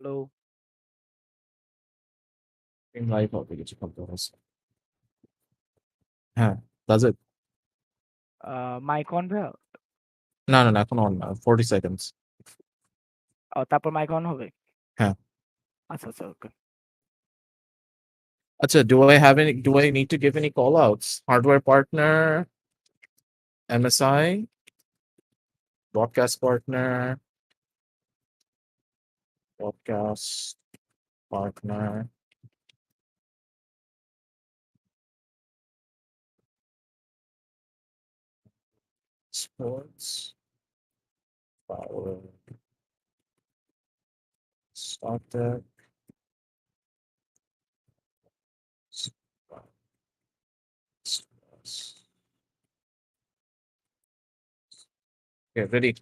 Hello. In live হবে কিছু বলতে হচ্ছে। হ্যাঁ, does it? মাইক অন ভাইয়া? না, এখন on না। 40 seconds. তারপর মাইক অন হবে? হ্যাঁ। আচ্ছা, ওকে। আচ্ছা, do I need to give any call outs? Hardware partner, MSI, broadcast partner, broadcast partner. Sports, power, Startech, okay, ready.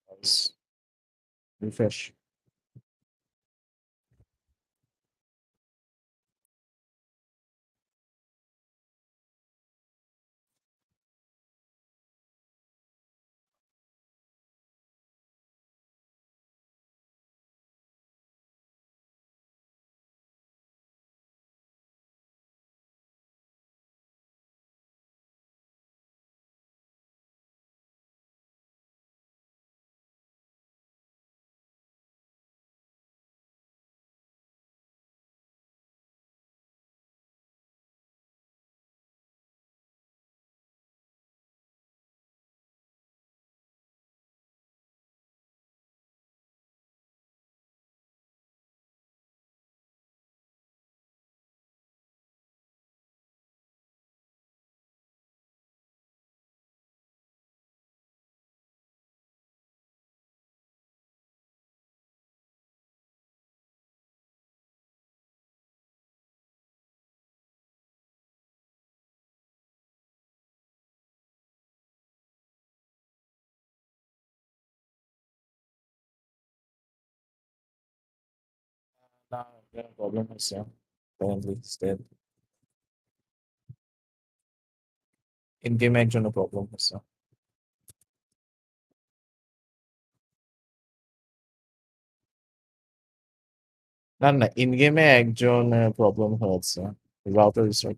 Let's refresh. না, প্রবলেম হচ্ছে currently still in game এর জন্য প্রবলেম হচ্ছে। না, ইন গেমে একজন প্রবলেম হয়েছে। Router restart.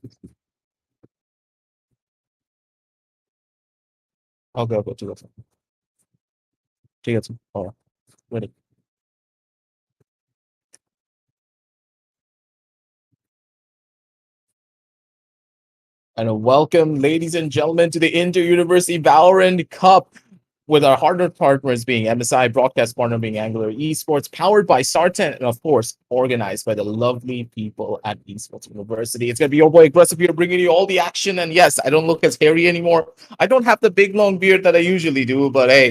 ওকে, ঠিক আছে। ঠিক আছে। Ready. And welcome, ladies and gentlemen, to the Inter-University Valorant Cup, with our hardware partners being MSI, broadcast partner being Angular Esports, powered by Startech, and of course, organized by the lovely people at Esports University. It's going to be your boy Aggressive here, bringing you all the action. And yes, I don't look as hairy anymore. I don't have the big long beard that I usually do, but hey,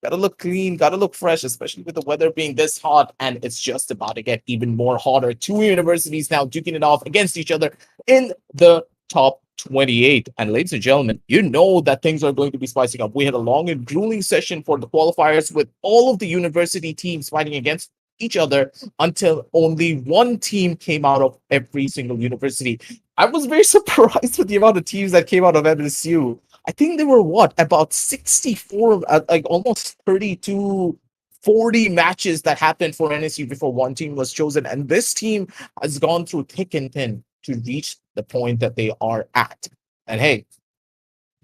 gotta look clean, gotta look fresh, especially with the weather being this hot, and it's just about to get even more hotter. Two universities now duking it off against each other in the top 28. And ladies and gentlemen, you know that things are going to be spicing up. We had a long and grueling session for the qualifiers with all of the university teams fighting against each other until only one team came out of every single university. I was very surprised with the amount of teams that came out of NSU. I think there were what, about 64, like almost 32, 40 matches that happened for NSU before one team was chosen. And this team has gone through thick and thin to reach the point that they are at. And hey,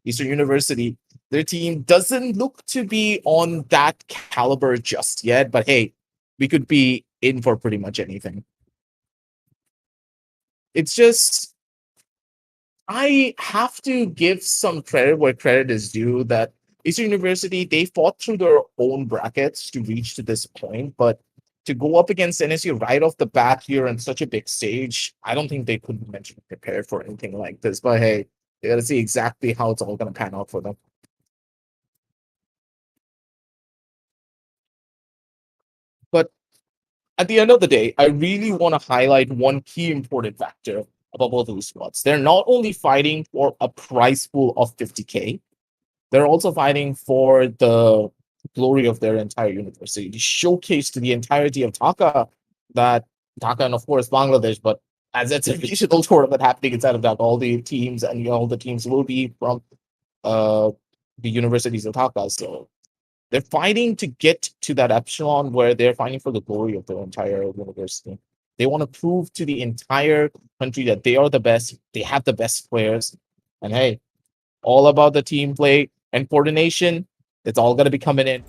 Eastern University, their team doesn't look to be on that caliber just yet, but hey, we could be in for pretty much anything. It's just, I have to give some credit where credit is due that Eastern University, they fought through their own brackets to reach to this point, but to go up against NSU right off the bat here on such a big stage, I don't think they could be mentally prepared for anything like this. But hey, they got to see exactly how it's all going to pan out for them. But at the end of the day, I really want to highlight one key important factor about both of these squads. They're not only fighting for a prize pool of 50K, they're also fighting for the glory of their entire university, to showcase to the entirety of Dhaka that Dhaka and of course Bangladesh, but as it's a regional tournament happening inside of that, all the teams and all the teams will be from uh the universities of Taka. So they're fighting to get to that epsilon where they're fighting for the glory of their entire university. They want to prove to the entire country that they are the best, they have the best players. And hey, all about the team play and coordination. It's all going to be coming in.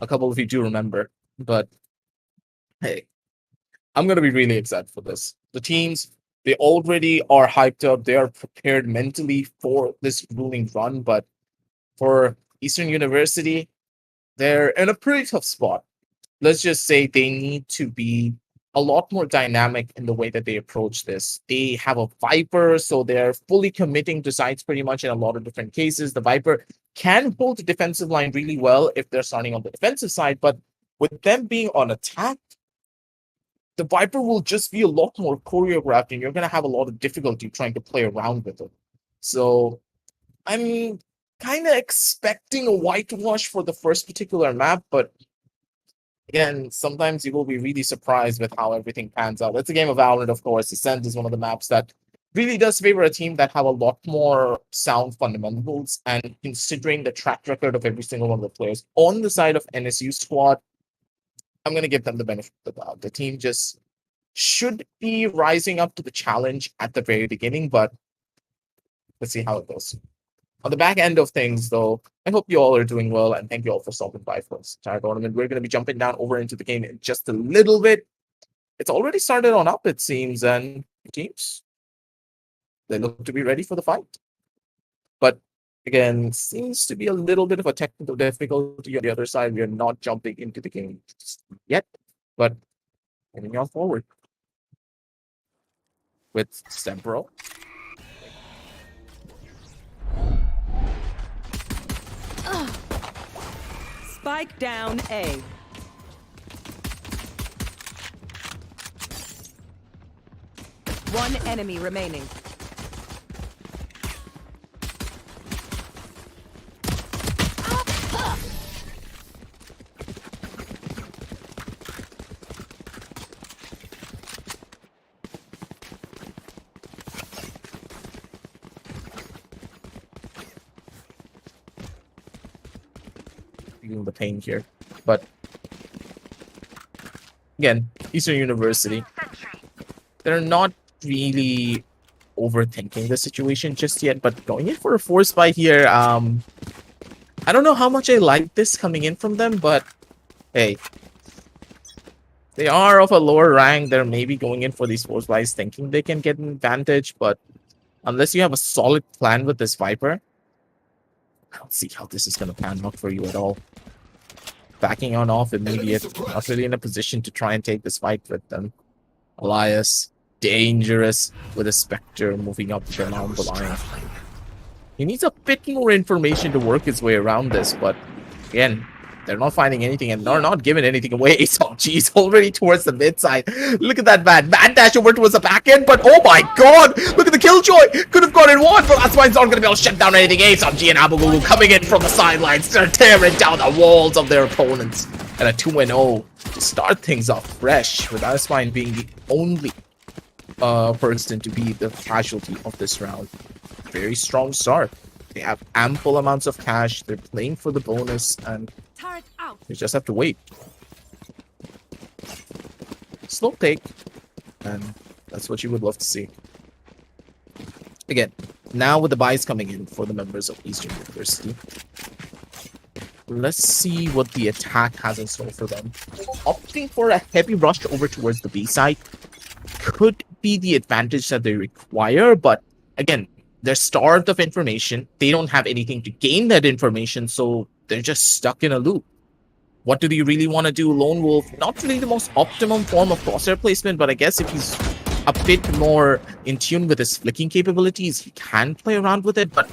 A couple of you do remember, but hey, I'm going to be really excited for this. The teams, they already are hyped up. They are prepared mentally for this grueling run. But for Eastern University, they're in a pretty tough spot. Let's just say they need to be a lot more dynamic in the way that they approach this. They have a Viper, so they're fully committing to sites pretty much in a lot of different cases. The Viper can hold the defensive line really well if they're starting on the defensive side, but with them being on attack, the Viper will just be a lot more choreographed, and you're going to have a lot of difficulty trying to play around with it. So I'm kind of expecting a whitewash for the first particular map, but again, sometimes you will be really surprised with how everything pans out. It's a game of Valorant, of course. Ascent is one of the maps that really does favor a team that have a lot more sound fundamentals, and considering the track record of every single one of the players on the side of NSU squad, I'm going to give them the benefit of the doubt. The team just should be rising up to the challenge at the very beginning, but let's see how it goes. On the back end of things, though, I hope you all are doing well, and thank you all for stopping by for this entire tournament. We're going to be jumping down over into the game in just a little bit. It's already started on up, it seems, and teams, they look to be ready for the fight. But again, seems to be a little bit of a technical difficulty on the other side. We are not jumping into the game yet, but moving on forward with Sempro. Spike down A. One enemy remaining. Feeling the pain here, but again, Eastern University, they're not really overthinking the situation just yet, but going in for a force buy here, I don't know how much I like this coming in from them, but hey, they are of a lower rank. They're maybe going in for these force buys thinking they can get an advantage, but unless you have a solid plan with this Viper, I don't see how this is going to pan out for you at all. Backing on off immediate, not really in a position to try and take this fight with them. Elias, dangerous with a Spectre moving up down the line. He needs a bit more information to work his way around this, but again, they're not finding anything and they're not giving anything away. SMG is already towards the mid side. Look at that man. Man dash over towards the back end, but oh my god! Look at the killjoy! Could have gotten one, but that's why it's not going to be able to shut down anything. SMG and Abugulu coming in from the sidelines. They're tearing down the walls of their opponents. And a 2-0 to start things off fresh, with Ice being the only person to be the casualty of this round. Very strong start. They have ample amounts of cash. They're playing for the bonus, and Turret out. they just have to wait. Slow take, and that's what you would love to see. Again, now with the buys coming in for the members of Eastern University, let's see what the attack has in store for them. Opting for a heavy rush over towards the B side could be the advantage that they require, but again, they're starved of information. They don't have anything to gain that information, so they're just stuck in a loop. What do they really want to do? Lone Wolf, not really the most optimum form of crosshair placement, but I guess if he's a bit more in tune with his flicking capabilities, he can play around with it. But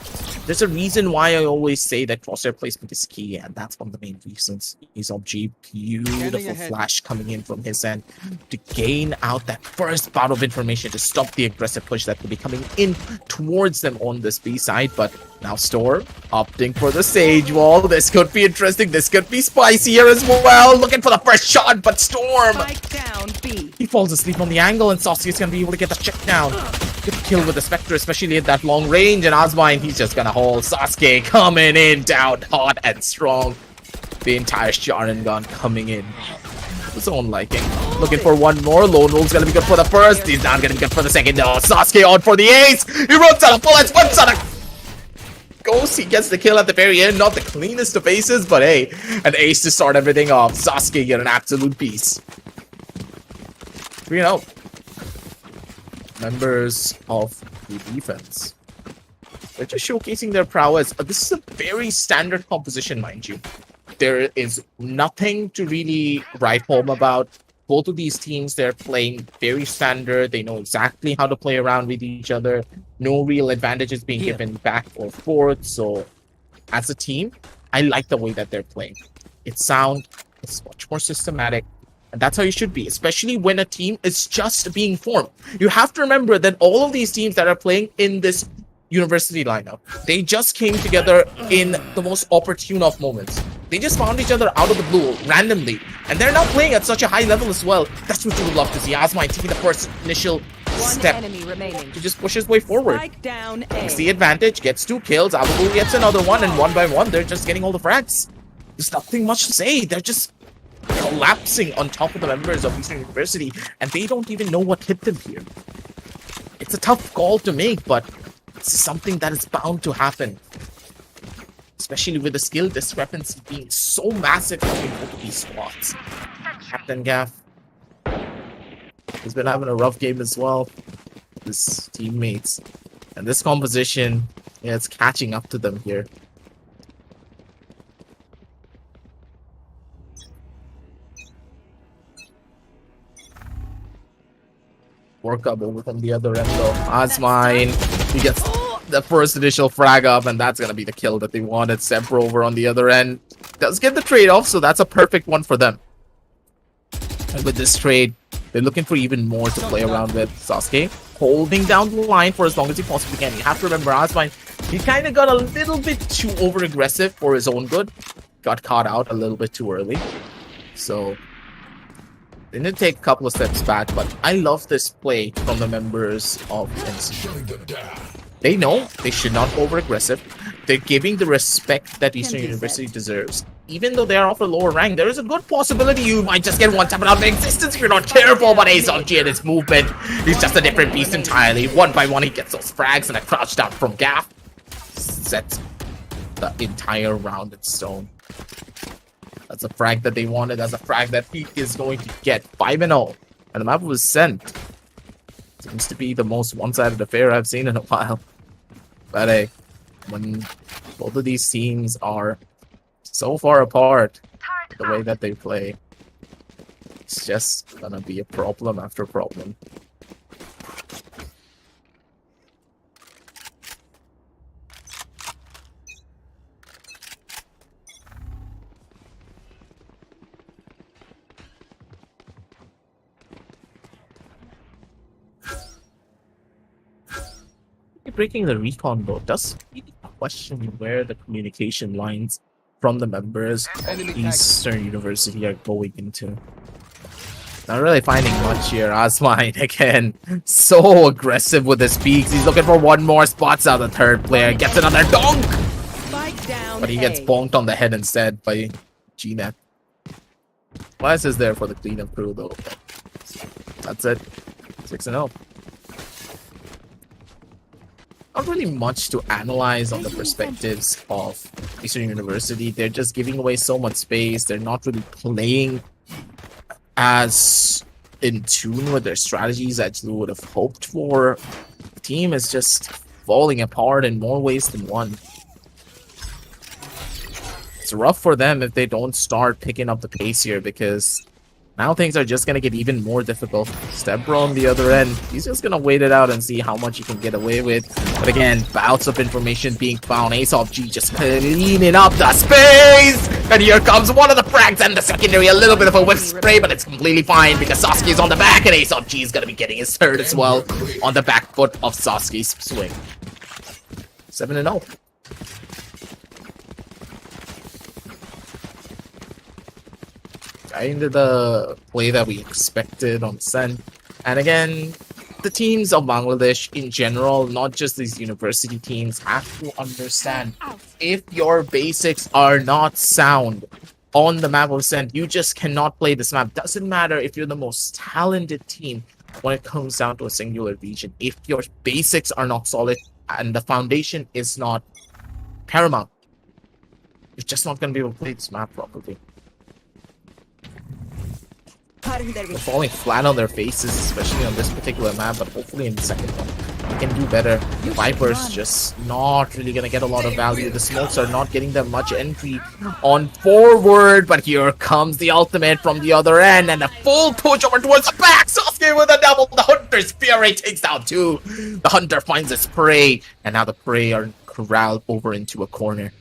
there's a reason why I always say that crosshair placement is key, and that's one of the main reasons. G, beautiful flash coming in from his end to gain out that first bout of information to stop the aggressive push that could be coming in towards them on this B side. But now Storm opting for the Sage Wall. This could be interesting. This could be spicy here as well. Looking for the first shot, but Storm, Spike down B. he falls asleep on the angle, and Sasuke's gonna be able to get the check down. Good kill with the Spectre, especially at that long range, and Asmine, he's just gonna hold. Sasuke coming in down hot and strong. The entire Sharon gun coming in. His own liking. Looking for one more. Lone Wolf's gonna be good for the first. He's not gonna be good for the second. No, Sasuke on for the ace. He runs out of bullets. One shot. Ghost, he gets the kill at the very end. Not the cleanest of aces, but hey, an ace to start everything off. Sasuke get an absolute piece. 3-0. Members of the defense. They're just showcasing their prowess. This is a very standard composition, mind you. There is nothing to really write home about. Both of these teams, they're playing very standard. They know exactly how to play around with each other. No real advantages being given back or forth. So, as a team, I like the way that they're playing. It's sound. It's much more systematic. And that's how you should be, especially when a team is just being formed. You have to remember that all of these teams that are playing in this university lineup, they just came together in the most opportune of moments. They just found each other out of the blue, randomly. And they're now playing at such a high level as well. That's what you would love to see. Asmine taking the first initial step to just push his way forward. Spike down A. Takes the advantage, gets 2 kills. Ababu gets another one, and one by one, they're just getting all the frags. There's nothing much to say. They're just collapsing on top of the members of Eastern University, and they don't even know what hit them here. It's a tough call to make, but it's something that is bound to happen. Especially with the skill discrepancy being so massive between both of these squads. Captain Gaff has been having a rough game as well. His teammates. And this composition, yeah, it's catching up to them here. Work up over from the other end though. Asmine, he gets the first initial frag up, and that's gonna be the kill that they wanted. Semper over on the other end does get the trade off, so that's a perfect one for them. And with this trade, they're looking for even more to play around with. Sasuke holding down the line for as long as he possibly can. You have to remember, Asmine, he kind of got a little bit too over aggressive for his own good. Got caught out a little bit too early, so they need to take a couple of steps back. But I love this play from the members of NSU. They know they should not go over aggressive. They're giving the respect that Eastern University deserves. Even though they are of a lower rank, there is a good possibility you might just get one tap out of existence if you're not careful. But Azog and his movement, he's just a different beast entirely. One by one, he gets those frags, and a crouch down from Gaff sets the entire round in stone. That's a frag that they wanted. That's a frag that he is going to get. 5-0. And the map was sent. Seems to be the most one-sided affair I've seen in a while. But hey, when both of these teams are so far apart, the way that they play, it's just gonna be a problem after problem. Breaking the recon though does really question where the communication lines from the members of Eastern University are going into. Not really finding much here. Asmine again, so aggressive with his peaks. He's looking for one more. Spots out the third player. Gets another dunk. Spike down. But he gets A. bonked on the head instead by GNet. Flash is there for the cleanup crew though. That's it. 6-0. Not really much to analyze on the perspectives of Eastern University. They're just giving away so much space. They're not really playing as in tune with their strategies as you would have hoped for. The team is just falling apart in more ways than one. It's rough for them if they don't start picking up the pace here, because now things are just going to get even more difficult. Stebro on the other end, he's just going to wait it out and see how much he can get away with. But again, bouts of information being found. Ace of G just cleaning up the space! And here comes one of the frags and the secondary. A little bit of a whiff spray, but it's completely fine because Sasuke is on the back and Ace of G is going to be getting his third as well on the back foot of Sasuke's swing. 7-0. Kind of the play that we expected on Sen. And again, the teams of Bangladesh in general, not just these university teams, have to understand if your basics are not sound on the map of Sen, you just cannot play this map. Doesn't matter if you're the most talented team when it comes down to a singular region. If your basics are not solid and the foundation is not paramount, you're just not going to be able to play this map properly. They're falling flat on their faces, especially on this particular map, but hopefully in the second one, they can do better. The Viper's just not really going to get a lot of value. The smokes are not getting them much entry on forward, but here comes the ultimate from the other end, and a full push over towards the back. Sasuke with a double. The Hunter's Fury takes down two. The Hunter finds his prey, and now the prey are corralled over into a corner.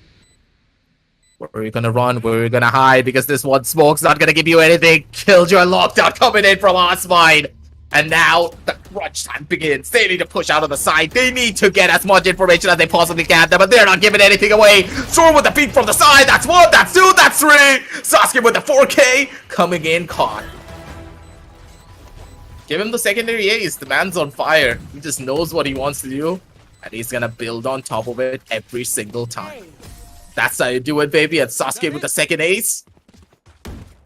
Where are you gonna run? Where are you gonna hide? Because this one smoke's not gonna give you anything. Killjoy lockdown coming in from Asmine. And now the crunch time begins. They need to push out of the side. They need to get as much information as they possibly can, but they're not giving anything away. Storm with the feet from the side. That's one, that's two, that's three. Sasuke with the 4K coming in caught. Give him the secondary ace. The man's on fire. He just knows what he wants to do, and he's gonna build on top of it every single time. That's how you do it, baby. And Sasuke with the second ace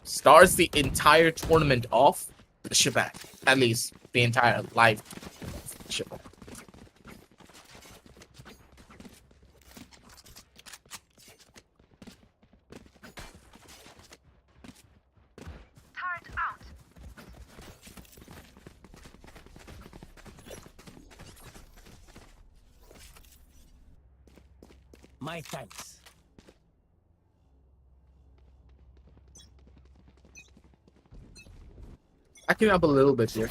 starts the entire tournament off the shebang. At least the entire live shebang. My thanks. Backing up a little bit here.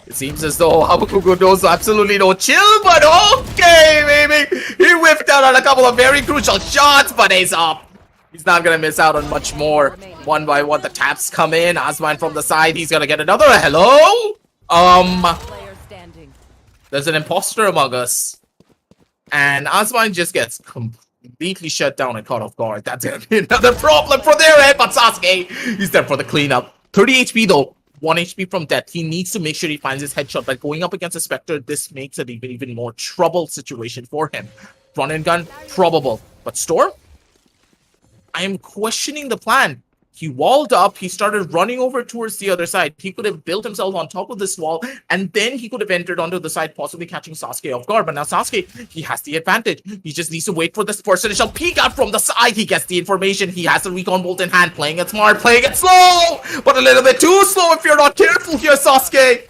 It seems as though Habakuku knows absolutely no chill, but okay, baby. He whiffed out on a couple of very crucial shots, but Ace up. He's not gonna miss out on much more. One by one, the taps come in. Asmine from the side. He's gonna get another. Hello? There's an imposter among us. And Asmine just gets completely shut down and caught off guard. That's gonna be another problem for their end, but Sasuke, he's there for the cleanup. 30 HP though, 1 HP from death. He needs to make sure he finds his headshot. But going up against a Spectre, this makes it even more trouble situation for him. Run and gun, probable. But Storm? I am questioning the plan. He walled up, he started running over towards the other side. He could have built himself on top of this wall, and then he could have entered onto the side, possibly catching Sasuke off guard. But now Sasuke, he has the advantage. He just needs to wait for this first initial peek out from the side. He gets the information. He has the recon bolt in hand, playing it smart, playing it slow, but a little bit too slow if you're not careful here, Sasuke.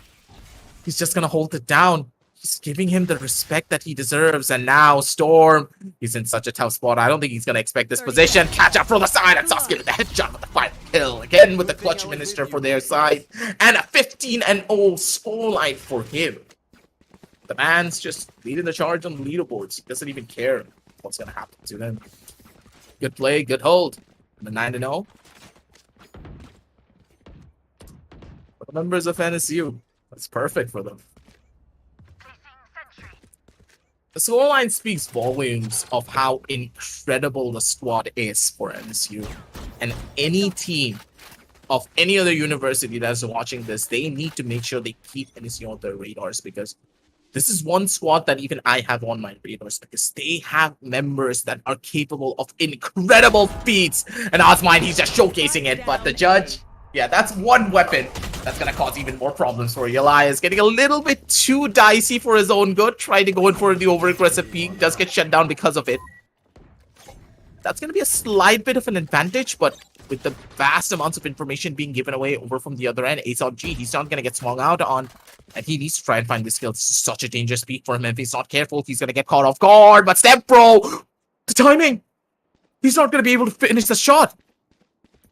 He's just gonna hold it down. He's giving him the respect that he deserves. And now Storm, he's in such a tough spot. I don't think he's going to expect this position. Catch up from the side, and Sasuke with the headshot with the final kill. Again with the clutch minister for their side. And a 15-0 scoreline for him. The man's just leading the charge on the leaderboards. He doesn't even care what's going to happen to them. Good play, good hold. And the 9-0. For the members of NSU, that's perfect for them. The scoreline speaks volumes of how incredible the squad is for NSU. And any team of any other university that's watching this, they need to make sure they keep NSU on their radars, because this is one squad that even I have on my radars, because they have members that are capable of incredible feats. And Osmine, he's just showcasing it, but the judge, yeah, that's one weapon that's gonna cause even more problems for Elias. Getting a little bit too dicey for his own good, trying to go in for the over-aggressive peek, does get shut down because of it. That's gonna be a slight bit of an advantage, but with the vast amounts of information being given away over from the other end, ASOG, he's not gonna get swung out on, and he needs to try and find this kill. This is such a dangerous peek for him. If he's not careful, he's gonna get caught off guard. But Step Bro, the timing, he's not gonna be able to finish the shot.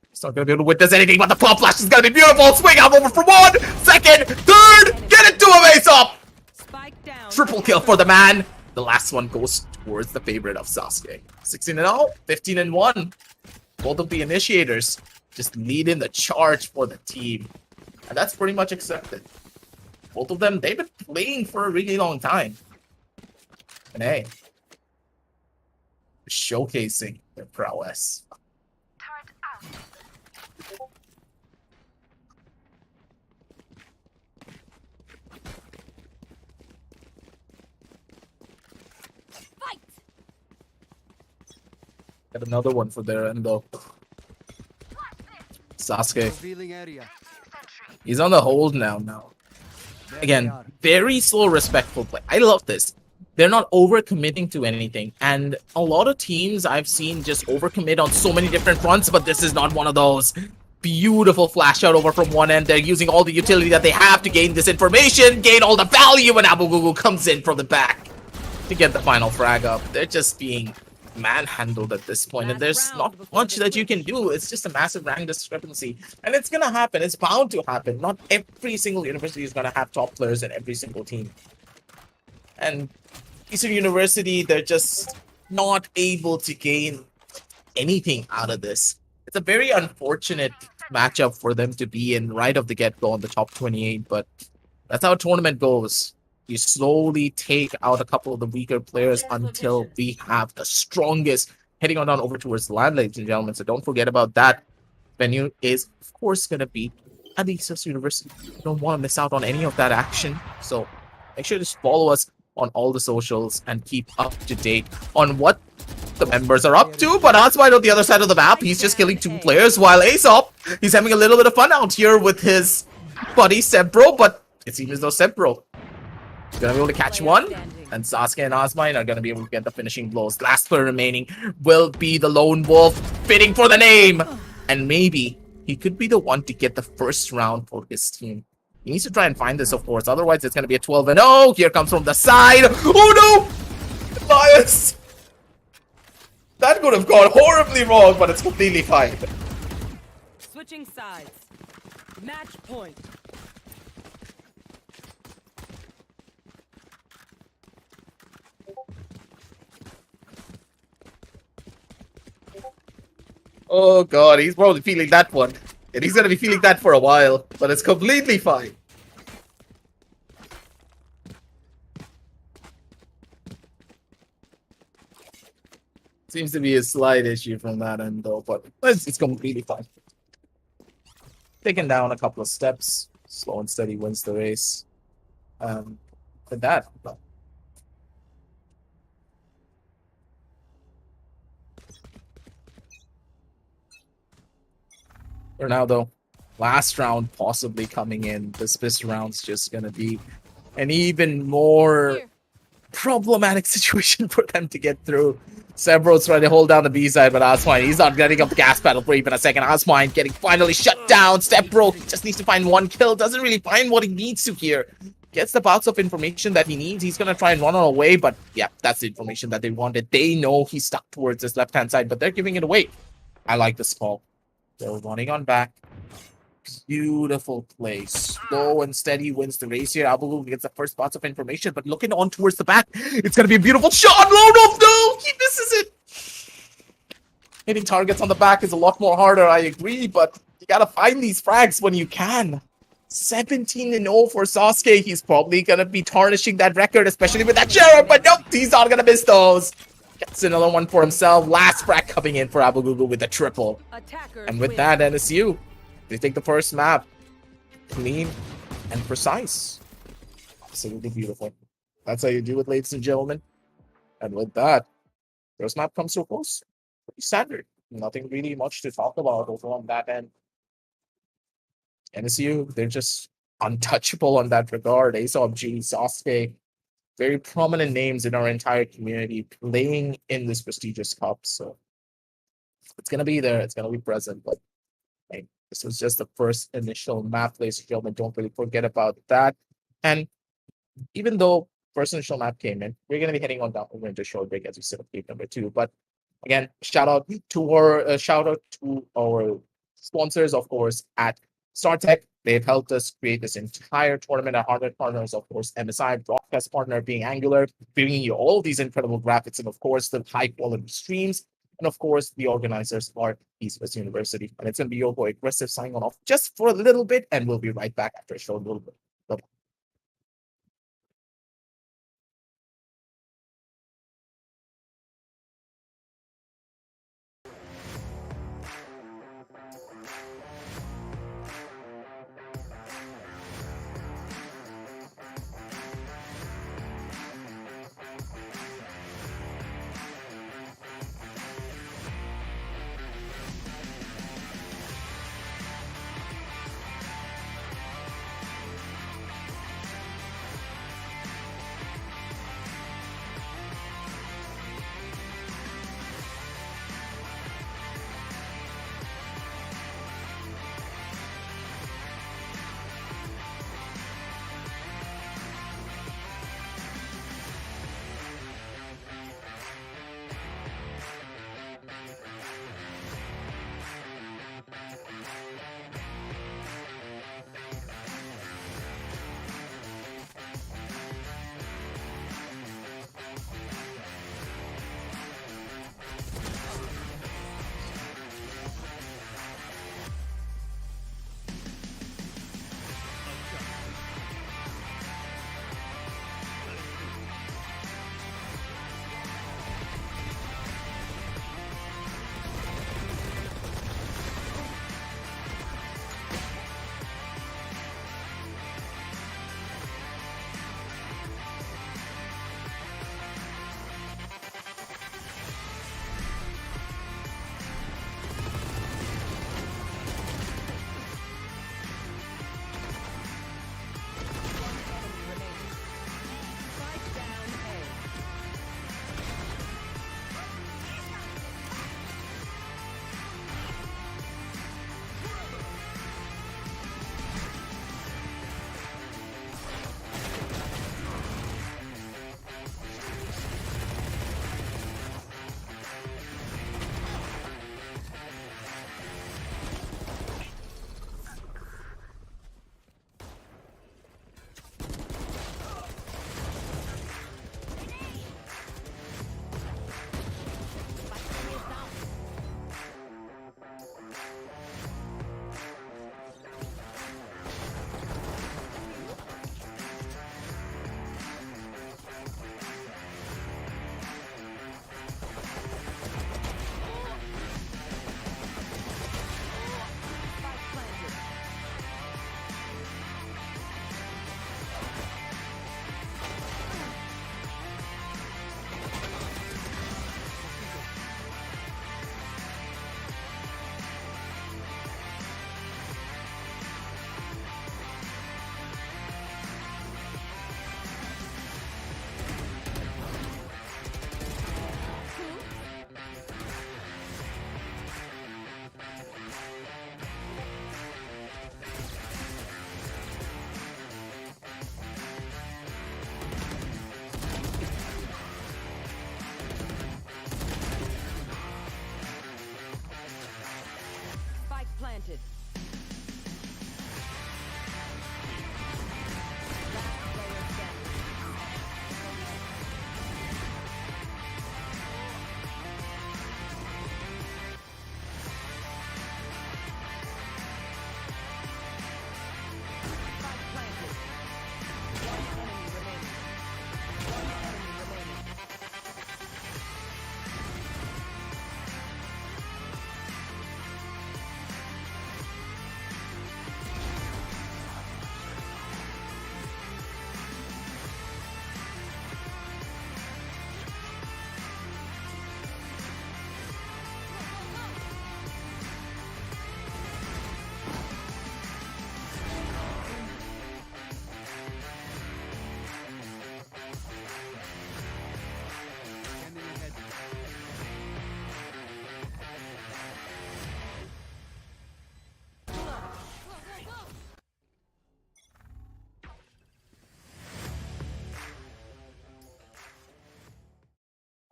He's not gonna be able to witness anything, but the pop flash is gonna be beautiful. Swing out over for 1 second, 3rd, get it to him, Aesop. Spike down. Triple kill for the man. The last one goes towards the favorite of Sasuke. 16-0, 15-1. Both of the initiators just lead in the charge for the team. And that's pretty much accepted. Both of them, they've been playing for a really long time. And hey, showcasing their prowess. Got another one for their end though. Sasuke. He's on the hold now. Again, very slow, respectful play. I love this. They're not overcommitting to anything. And a lot of teams I've seen just overcommit on so many different fronts, but this is not one of those. Beautiful flash out over from one end. They're using all the utility that they have to gain this information, gain all the value, and Abu Gugu comes in from the back to get the final frag up. They're just being manhandled at this point, and there's not much that you can do. It's just a massive rank discrepancy, and it's gonna happen. It's bound to happen. Not every single university is gonna have top players in every single team, and Eastern University, they're just not able to gain anything out of this. It's a very unfortunate matchup for them to be in right off the get-go on the top 28, but that's how a tournament goes. You slowly take out a couple of the weaker players until we have the strongest. Heading on down over towards the land, ladies and gentlemen. So don't forget about that. Venue is, of course, going to be at the East University. You don't want to miss out on any of that action. So make sure to follow us on all the socials and keep up to date on what the members are up to. But Aswide on the other side of the map, he's just killing 2 players, while Aesop, he's having a little bit of fun out here with his buddy Sebro. But it seems as though Sebro gonna be able to catch one, and Sasuke and Osmine are gonna be able to get the finishing blows. Last player remaining will be the lone wolf, fitting for the name, and maybe he could be the one to get the first round for his team. He needs to try and find this, of course, otherwise it's gonna be a 12-0. Here comes from the side. Oh no, Elias! That could have gone horribly wrong, but it's completely fine. Switching sides. Match point. Oh god, he's probably feeling that one. And he's gonna be feeling that for a while, but it's completely fine. Seems to be a slight issue from that end though, but it's completely fine. Taking down a couple of steps, slow and steady wins the race. With that, for now, though, last round possibly coming in. This round's just gonna be an even more problematic situation for them to get through. Sebro's trying to hold down the B side, but Asmine, he's not getting up the gas pedal for even a second. Asmine getting finally shut down. Stepbro just needs to find 1 kill. Doesn't really find what he needs to here. Gets the box of information that he needs. He's gonna try and run away, but yeah, that's the information that they wanted. They know he's stuck towards his left-hand side, but they're giving it away. I like this call. They're running on back. Beautiful play. Slow and steady wins the race here. Abu gets the first spots of information, but looking on towards the back, it's going to be a beautiful shot. No, he misses it. Hitting targets on the back is a lot more harder, I agree, but you got to find these frags when you can. 17-0 for Sasuke. He's probably going to be tarnishing that record, especially with that sheriff, but nope, he's not going to miss those. Gets another one for himself. Last frag coming in for Abu Gugu with a triple. And with that, NSU They take the first map. Clean and precise. Absolutely beautiful. That's how you do it, ladies and gentlemen. And with that, first map comes to a close. Pretty standard. Nothing really much to talk about over on that end. NSU, they're just untouchable on that regard. Aesop, G, Sasuke, very prominent names in our entire community playing in this prestigious cup. So it's gonna be there, it's gonna be present. But hey, this was just the first initial map, ladies and gentlemen. Don't really forget about that. And even though first initial map came in, we're gonna be heading on down into short break as we set up game number 2. But again, shout out to our sponsors, of course, at Startech. They've helped us create this entire tournament. Our hardware partners, of course, MSI, broadcast partner being Angular, bringing you all these incredible graphics and, of course, the high quality streams. And of course, the organizers are Esports University. And it's going to be your boy Aggressive signing on off just for a little bit, and we'll be right back after a short little bit. Bye-bye.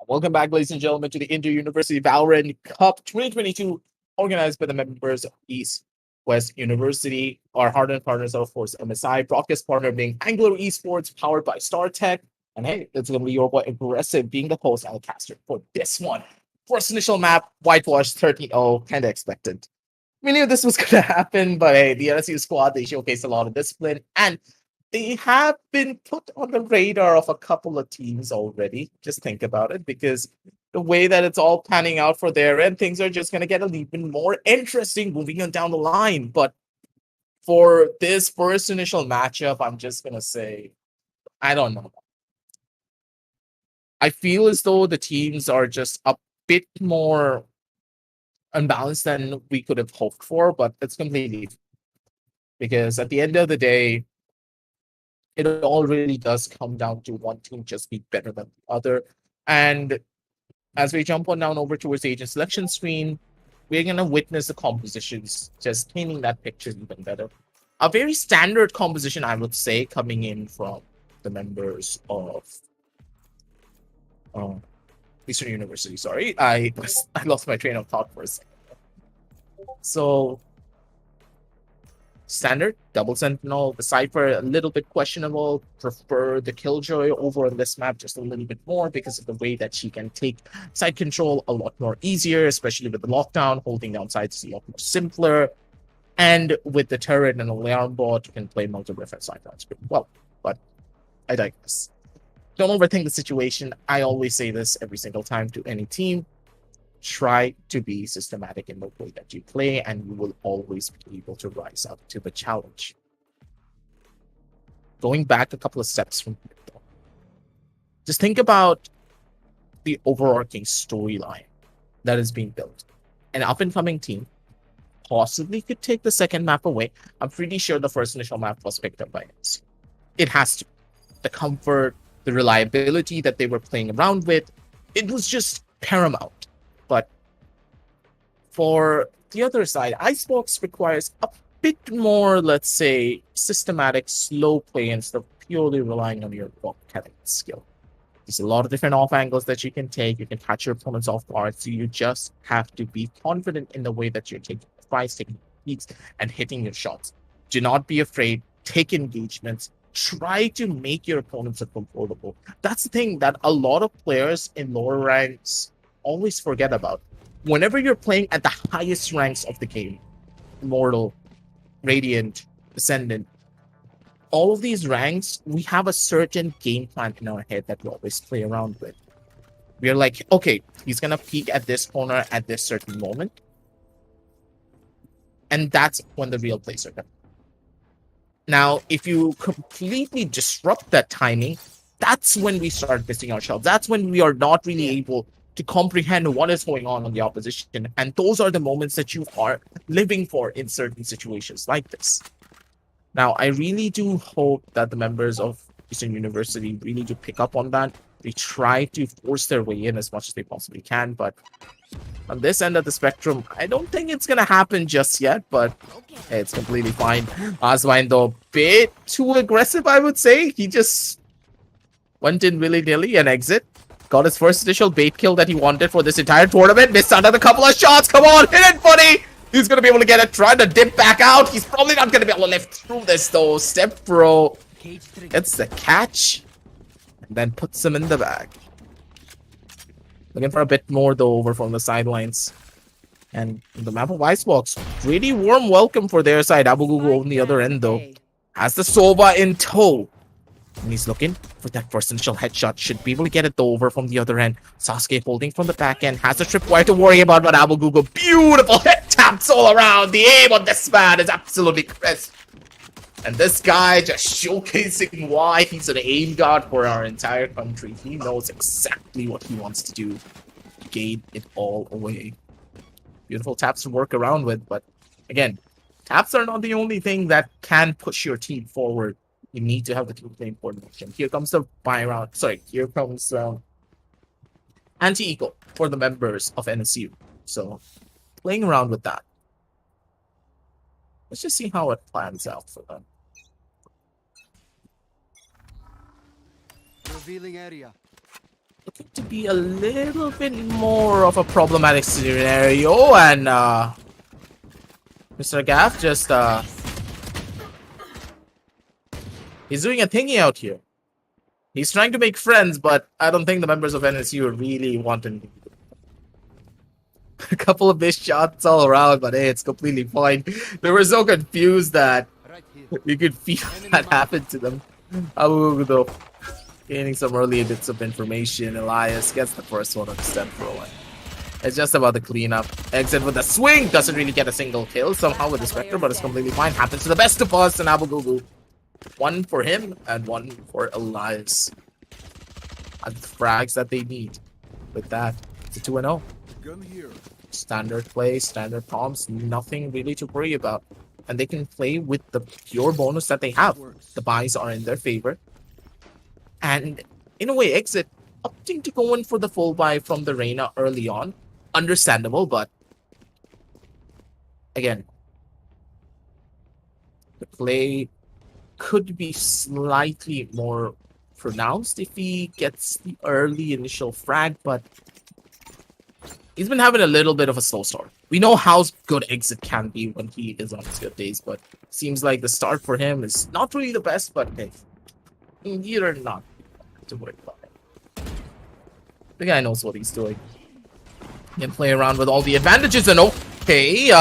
Welcome back, ladies and gentlemen, to the Inter-University Valorant Cup 2022, organized by the members of East West University. Our hardened partners are, of course, MSI, broadcast partner being Angular Esports, powered by Startech. And hey, it's going to be your boy Aggressive being the host and the caster for this one. First initial map, Whitewash 13-0, kind of expected. We knew this was going to happen, but hey, the NSU squad, they showcased a lot of discipline, and they have been put on the radar of a couple of teams already. Just think about it, because the way that it's all panning out for their end, things are just going to get a little bit more interesting moving on down the line. But for this first initial matchup, I'm just going to say, I don't know. I feel as though the teams are just a bit more unbalanced than we could have hoped for, but it's completely, because at the end of the day, it all really does come down to one team just be better than the other. And as we jump on down over towards the agent selection screen, we're going to witness the compositions just painting that picture even better. A very standard composition, I would say, coming in from the members of Eastern University. Sorry, I lost my train of thought for a second. So, standard, double sentinel, the Cypher a little bit questionable. Prefer the Killjoy over on this map just a little bit more because of the way that she can take side control a lot more easier, especially with the lockdown. Holding down sides is a lot more simpler. And with the turret and alarm bot, you can play multiple different side rounds pretty well. But I digress. Don't overthink the situation. I always say this every single time to any team. Try to be systematic in the way that you play, and you will always be able to rise up to the challenge. Going back a couple of steps from here, though, just think about the overarching storyline that is being built. An up-and-coming team possibly could take the second map away. I'm pretty sure the first initial map was picked up by NSU. It has to. The comfort, the reliability that they were playing around with, it was just paramount. But for the other side, Icebox requires a bit more, let's say, systematic, slow play instead of purely relying on your bot killing skill. There's a lot of different off angles that you can take. You can catch your opponents off guard. So you just have to be confident in the way that you're taking fights, taking peaks, and hitting your shots. Do not be afraid. Take engagements. Try to make your opponents uncomfortable. That's the thing that a lot of players in lower ranks always forget about. Whenever you're playing at the highest ranks of the game, Immortal, Radiant, Ascendant, all of these ranks, we have a certain game plan in our head that we always play around with. We're like, okay, he's gonna peek at this corner at this certain moment. And that's when the real plays are done. Now, if you completely disrupt that timing, that's when we start missing ourselves. That's when we are not really able to comprehend what is going on the opposition. And those are the moments that you are living for in certain situations like this. Now, I really do hope that the members of Eastern University really do pick up on that. They try to force their way in as much as they possibly can, but on this end of the spectrum, I don't think it's gonna happen just yet, but hey, it's completely fine. Aswine, though, a bit too aggressive, I would say. He just went in willy-nilly and exit. Got his first initial bait kill that he wanted for this entire tournament. Missed out on a couple of shots. Come on, hit it, buddy! He's gonna be able to get it. Trying to dip back out. He's probably not gonna be able to lift through this, though. Step Bro gets the catch and then puts him in the bag. Looking for a bit more, though, over from the sidelines. And the map of Icebox, pretty warm welcome for their side. Abu Gugu on the other end, though. Has the Sova in tow. And he's looking for that first initial headshot. Should be able to get it over from the other end. Sasuke holding from the back end. Has a tripwire to worry about, but Abu Gugu, beautiful head taps all around. The aim on this man is absolutely crisp. And this guy just showcasing why he's an aim god for our entire country. He knows exactly what he wants to do to gain it all away. Beautiful taps to work around with, but again, taps are not the only thing that can push your team forward. You need to have the team playing coordination. Here comes the buy round. Sorry, here comes anti-eco for the members of NSU. So playing around with that. Let's just see how it plans out for them. Revealing area. looking to be a little bit more of a problematic scenario, and Mr. Gaff just he's doing a thingy out here. He's trying to make friends, but I don't think the members of NSU really want him. A couple of missed shots all around, but hey, it's completely fine. They were so confused that you could feel that happen to them. Abu though, gaining some early bits of information. Elias gets the first one on the step throw. It's just about the cleanup. Exit with a swing. Doesn't really get a single kill somehow with the Spectre, but it's completely fine. Happens to the best of us, and Abu Gugu. One for him and one for Elias. And the frags that they need. With that, it's a 2-0. Gun here. Standard play, standard prompts, nothing really to worry about. And they can play with the pure bonus that they have. The buys are in their favor. And in a way, Exit opting to go in for the full buy from the Reyna early on. Understandable, but again, the play could be slightly more pronounced if he gets the early initial frag, but he's been having a little bit of a slow start. We know how good Exit can be when he is on his good days, but seems like the start for him is not really the best, but hey, you're not to worry about it. The guy knows what he's doing. He can play around with all the advantages, and okay,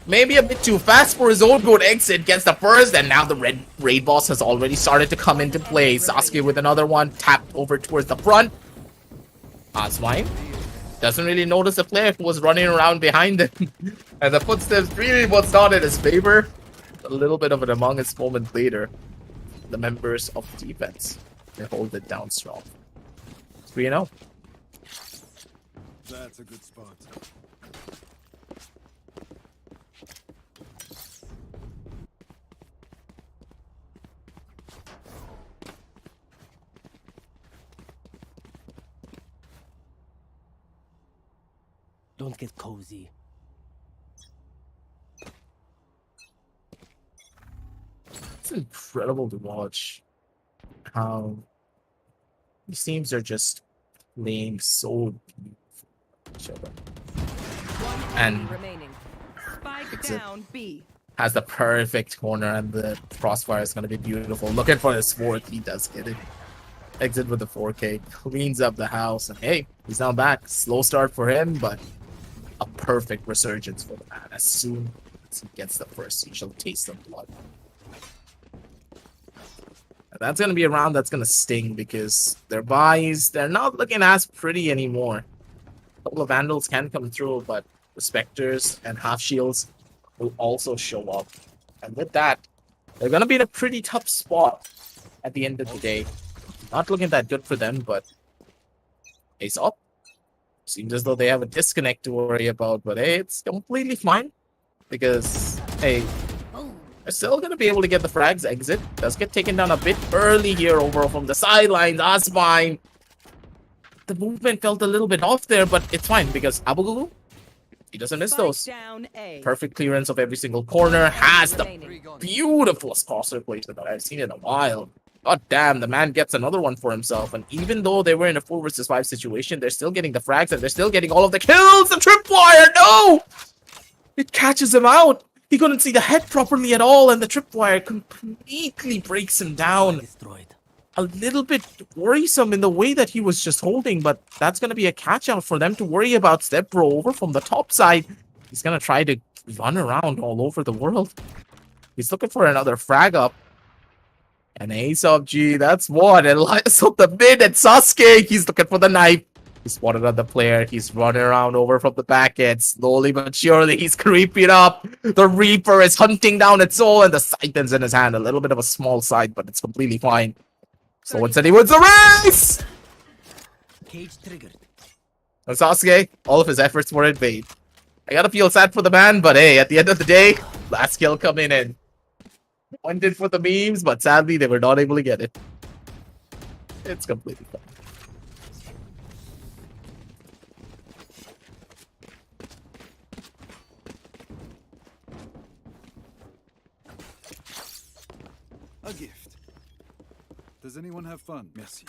maybe a bit too fast for his own good. Exit gets the first, and now the red raid boss has already started to come into play. Sasuke with another one, tapped over towards the front. Asmine doesn't really notice the player who was running around behind him. And the footsteps really was not in his favor. A little bit of an Among Us moment later. The members of defense, they hold it down strong. 3-0. That's a good spot. Don't get cozy. It's incredible to watch how these teams are just playing so each other. And remaining. Spike it's down B. has the perfect corner, and the crossfire is going to be beautiful. Looking for his fourth, he does get it. Exit with the 4K, cleans up the house, and hey, he's now back. Slow start for him, but a perfect resurgence for the man. As soon as he gets the first, he shall taste the blood. And that's going to be a round that's going to sting, because their buys, they're not looking as pretty anymore. A couple of Vandals can come through, but the Spectres and Half Shields will also show up. And with that, they're going to be in a pretty tough spot at the end of the day. Not looking that good for them, but Ace up. Seems as though they have a disconnect to worry about, but hey, it's completely fine. Because, hey, they're still going to be able to get the frags. Exit does get taken down a bit early here over from the sidelines. Asmine. The movement felt a little bit off there, but it's fine because Abu Gugu, he doesn't miss those. Down A. Perfect clearance of every single corner. Has the beautifulest crosser placement that I've seen in a while. God damn, the man gets another one for himself. And even though they were in a 4 versus 5 situation, they're still getting the frags and they're still getting all of the kills. The tripwire, no! It catches him out. He couldn't see the head properly at all, and the tripwire completely breaks him down. Destroyed. A little bit worrisome in the way that he was just holding, but that's going to be a catch out for them to worry about. Step bro over from the top side. He's going to try to run around all over the world. He's looking for another frag up. And Ace up, G, that's what. Elias up the mid, and Sasuke, he's looking for the knife. He's spotted on the player. He's running around over from the back end. Slowly but surely, he's creeping up. The Reaper is hunting down its soul, and the Scythen's in his hand. A little bit of a small side, but it's completely fine. So instead, he wins the race! Cage triggered. And Sasuke, all of his efforts were in vain. I gotta feel sad for the man, but hey, at the end of the day, last kill coming in. Went in for the memes, but sadly, they were not able to get it. It's completely fine. A gift. Does anyone have fun? Merci.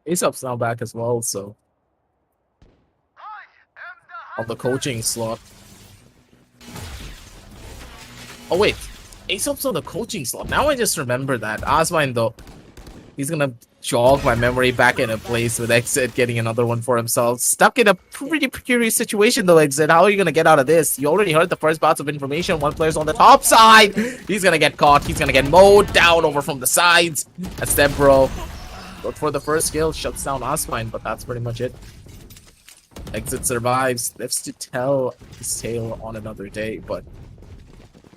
Aesop's now back as well, so on the coaching slot. Oh wait, Aesop's on the coaching slot. Now I just remember that. Asmine though, he's gonna jog my memory back into place with Exit getting another one for himself. Stuck in a pretty precarious situation though, Exit. How are you gonna get out of this? You already heard the first bouts of information. One player's on the top side. He's gonna get caught. He's gonna get mowed down over from the sides. That's them, bro. But for the first kill, shuts down Asmine, but that's pretty much it. Exit survives, lives to tell his tale on another day, but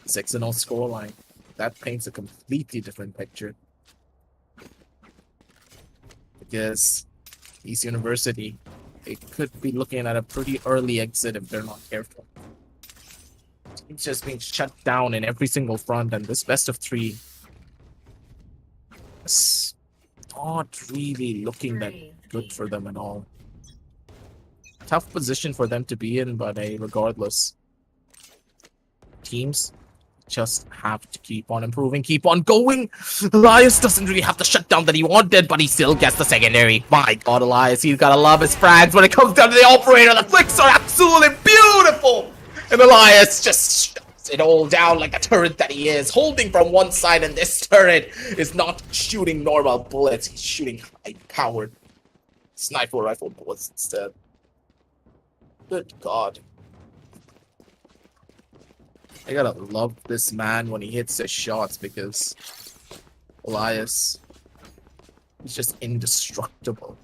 6-0 scoreline. That paints a completely different picture. Because East University, they could be looking at a pretty early exit if they're not careful. Team's just being shut down in every single front, and this best of 3 is not really looking that good for them at all. Tough position for them to be in, but regardless, teams just have to keep on improving, keep on going. Elias doesn't really have the shutdown that he wanted, but he still gets the secondary. My god, Elias, he's gotta love his frags when it comes down to the operator. The flicks are absolutely beautiful! And Elias just shuts it all down like a turret that he is, holding from one side, and this turret is not shooting normal bullets, he's shooting high-powered sniper rifle bullets instead. Good god. I gotta love this man when he hits his shots because Elias is just indestructible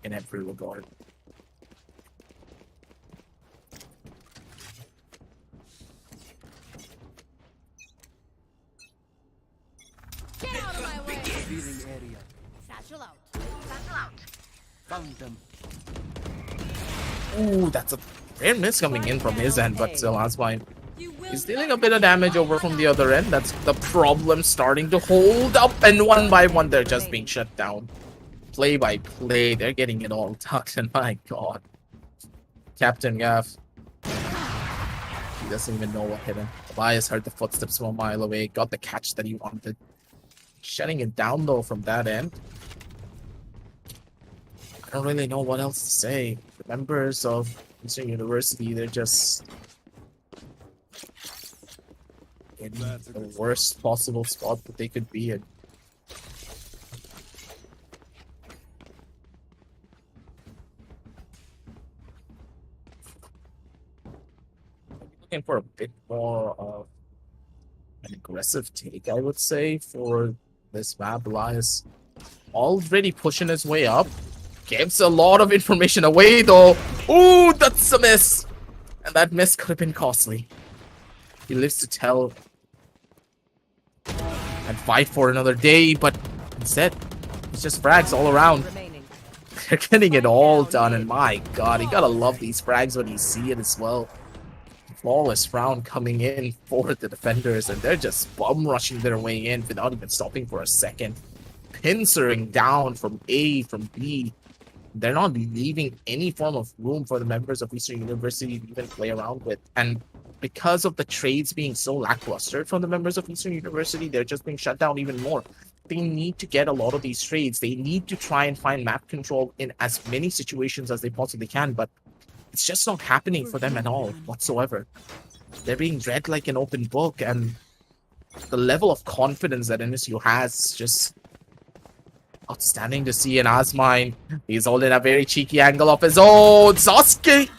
in every regard. Get out of my way. Revealing area. Satchel out. Satchel out. Found them. Ooh, that's a fair miss coming in from his end, but still, that's fine. You will He's dealing a bit of damage over from the other end. That's the problem, starting to hold up, and one by one they're just being shut down. Play by play, they're getting it all done, and my god. Captain Gaff. He doesn't even know what hit him. Elias heard the footsteps from a mile away, got the catch that he wanted. Shutting it down though from that end. I don't really know what else to say. The members of Eastern University, they're just in the worst possible spot that they could be in. Looking for a bit more of an aggressive take, I would say, for this map. Elias already pushing his way up. Gives a lot of information away though. Ooh, that's a miss. And that miss could have been costly. He lives to tell and fight for another day, but instead, it's just frags all around. remaining. They're getting it all done, and my god, you gotta love these frags when you see it as well. Flawless round coming in for the defenders, and they're just bum rushing their way in without even stopping for a second. Pincering down from A, from B. They're not leaving any form of room for the members of Eastern University to even play around with. And because of the trades being so lackluster from the members of Eastern University, they're just being shut down even more. They need to get a lot of these trades. They need to try and find map control in as many situations as they possibly can, but it's just not happening for them at all whatsoever. They're being read like an open book, and the level of confidence that NSU has is just outstanding to see. In Asmine, he's holding a very cheeky angle of his own. Sasuke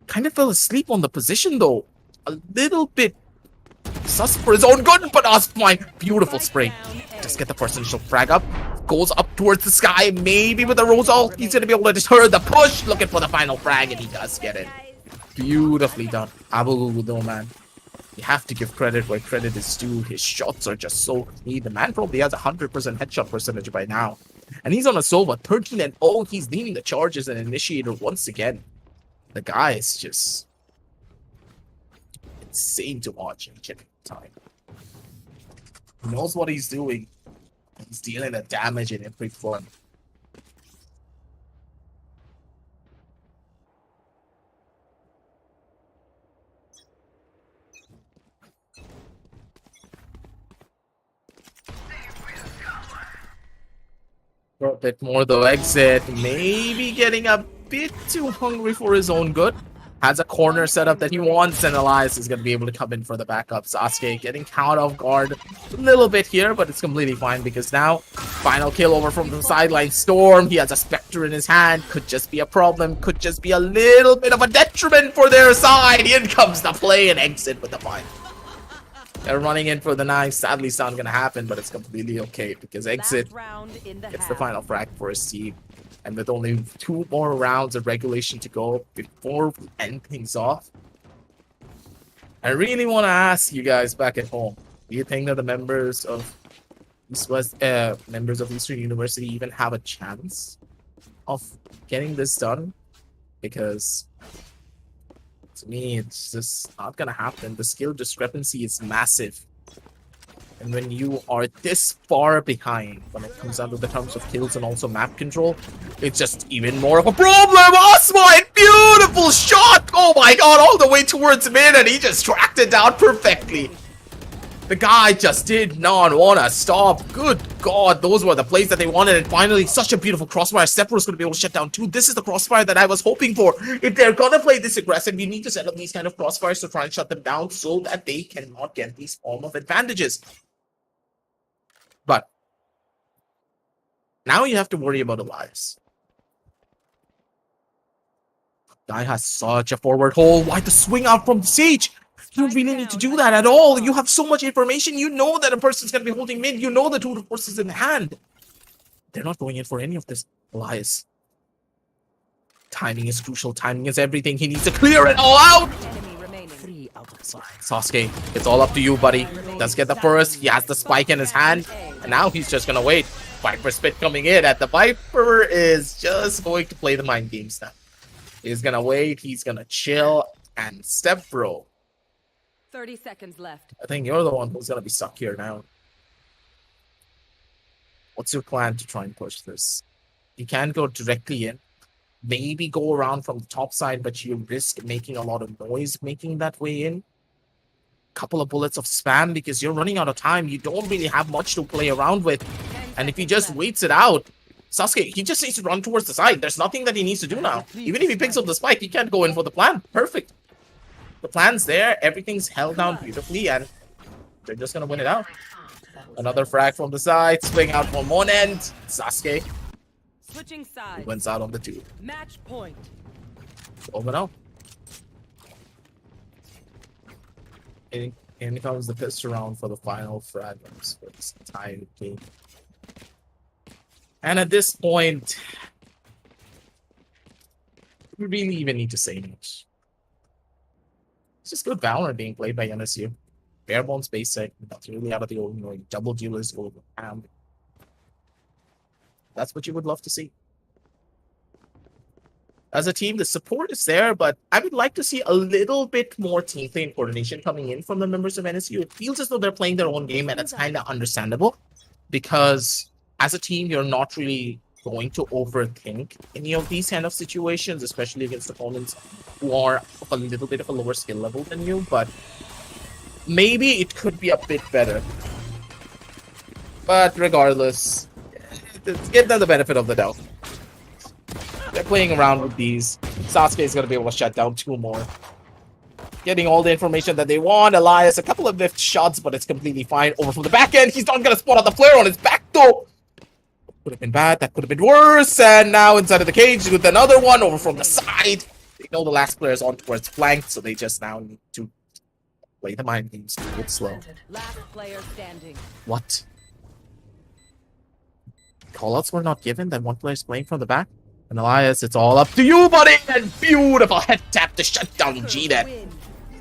kind of fell asleep on the position though. A little bit sus for his own good, but Asmine, beautiful spray. Just get the first initial frag up. Goes up towards the sky, maybe with a rose ult. He's going to be able to deter the push. Looking for the final frag, and he does get it. Beautifully done. Abu though, man. You have to give credit where credit is due. His shots are just so clean. The man probably has 100% headshot percentage by now. And he's on a solo 13-0. He's leading the charges and initiator once again. The guy is just insane to watch each and every time. He knows what he's doing. He's dealing the damage in every front. For a bit more though, Exit maybe getting a bit too hungry for his own good. Has a corner setup that he wants, and Elias is going to be able to come in for the backup. Sasuke getting caught off guard a little bit here, but it's completely fine because now final kill over from the sideline. Storm, he has a Spectre in his hand. Could just be a problem. Could just be a little bit of a detriment for their side. In comes the play and Exit with the fight. They're running in for the knife. Sadly, it's not going to happen, but it's completely okay because Exit gets the final frag for his team. And with only 2 more rounds of regulation to go before we end things off, I really want to ask you guys back at home, do you think that the members of Eastern University even have a chance of getting this done? Because to me, it's just not gonna happen. The skill discrepancy is massive. And when you are this far behind when it comes down to the terms of kills and also map control, it's just even more of a problem. Osmine, beautiful shot! Oh my god, all the way towards mid, and he just tracked it down perfectly. The guy just did not want to stop. Good god, those were the plays that they wanted. And finally, such a beautiful crossfire. Sephiroth's going to be able to shut down too. This is the crossfire that I was hoping for. If they're going to play this aggressive, we need to set up these kind of crossfires to try and shut them down so that they cannot get these form of advantages. But now you have to worry about Elias. Guy has such a forward hold. Why the swing out from the siege? You don't really need to do that at all. You have so much information. You know that a person's going to be holding mid. You know the 2 forces in hand. They're not going in for any of this. Elias. Timing is crucial. Timing is everything. He needs to clear it all out. Sasuke, it's all up to you, buddy. Let's get the first. He has the spike in his hand. And now he's just going to wait. Viper Spit coming in. And the Viper is just going to play the mind games now. He's going to wait. He's going to chill. And step bro. 30 seconds left. I think you're the one who's going to be stuck here now. What's your plan to try and push this? You can go directly in. Maybe go around from the top side, but you risk making a lot of noise making that way in. Couple of bullets of spam because you're running out of time. You don't really have much to play around with. And if he just waits it out, Sasuke, he just needs to run towards the side. There's nothing that he needs to do now. Even if he picks up the spike, he can't go in for the plan. Perfect. The plan's there. Everything's held down beautifully, and they're just going to win it out. Another frag from the side. Swing out from one end. Sasuke Switching sides. wins out on the 2. Match point. Over now. And comes the pistol round for the final fragments for this entire game. And at this point, we really even need to say much. It's just good Valorant being played by NSU. Bare bones basic, that's really out of the ordinary. Double dealers over ham. That's what you would love to see. As a team, the support is there, but I would like to see a little bit more team play and coordination coming in from the members of NSU. It feels as though they're playing their own game, and it's kind of understandable because as a team, you're not really going to overthink any of these kind of situations, especially against opponents who are of a little bit of a lower skill level than you, but maybe it could be a bit better. But regardless, let's give them the benefit of the doubt. They're playing around with these. Sasuke is going to be able to shut down 2 more. Getting all the information that they want. Elias, a couple of lift shots, but it's completely fine. Over from the back end. He's not going to spot out the flare on his back, though. Could have been bad. That could have been worse. And now inside of the cage with another one over from the side. They know the last player is on towards flank, so they just now need to play the mind games. Do it slow. Last player standing. What? Callouts were not given that one player is playing from the back? And Elias, it's all up to you, buddy! And beautiful head tap to shut down G-Net.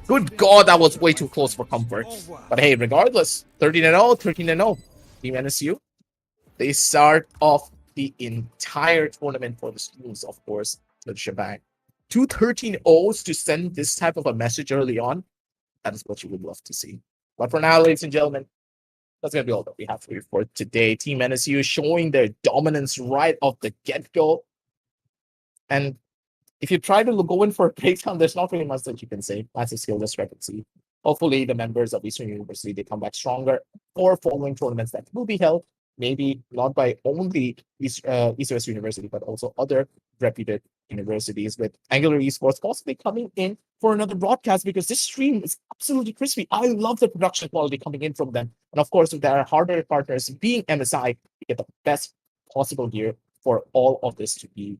Good god, that was way too close for comfort. But hey, regardless, 13-0, 13-0. Team NSU, they start off the entire tournament for the schools, of course, the shebang. 2 13-0s to send this type of a message early on. That is what you would love to see. But for now, ladies and gentlemen, that's going to be all that we have for you for today. Team NSU showing their dominance right off the get-go. And if you try to go in for a breakdown, there's not really much that you can say. Massive skill discrepancy. Hopefully, the members of Eastern University, they come back stronger for following tournaments that will be held maybe not by only East West University, but also other reputed universities, with Angular Esports possibly coming in for another broadcast, because this stream is absolutely crispy. I love the production quality coming in from them. And of course, with our hardware partners being MSI, we get the best possible gear for all of this to be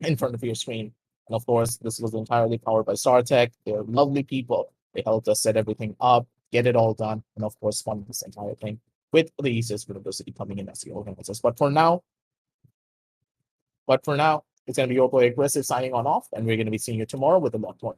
in front of your screen. And of course, this was entirely powered by Startech. They're lovely people. They helped us set everything up, get it all done, and of course, fund this entire thing with the East University coming in as the organizers. But for now, it's going to be your boy Aggressive signing on off, and we're going to be seeing you tomorrow with a lot more.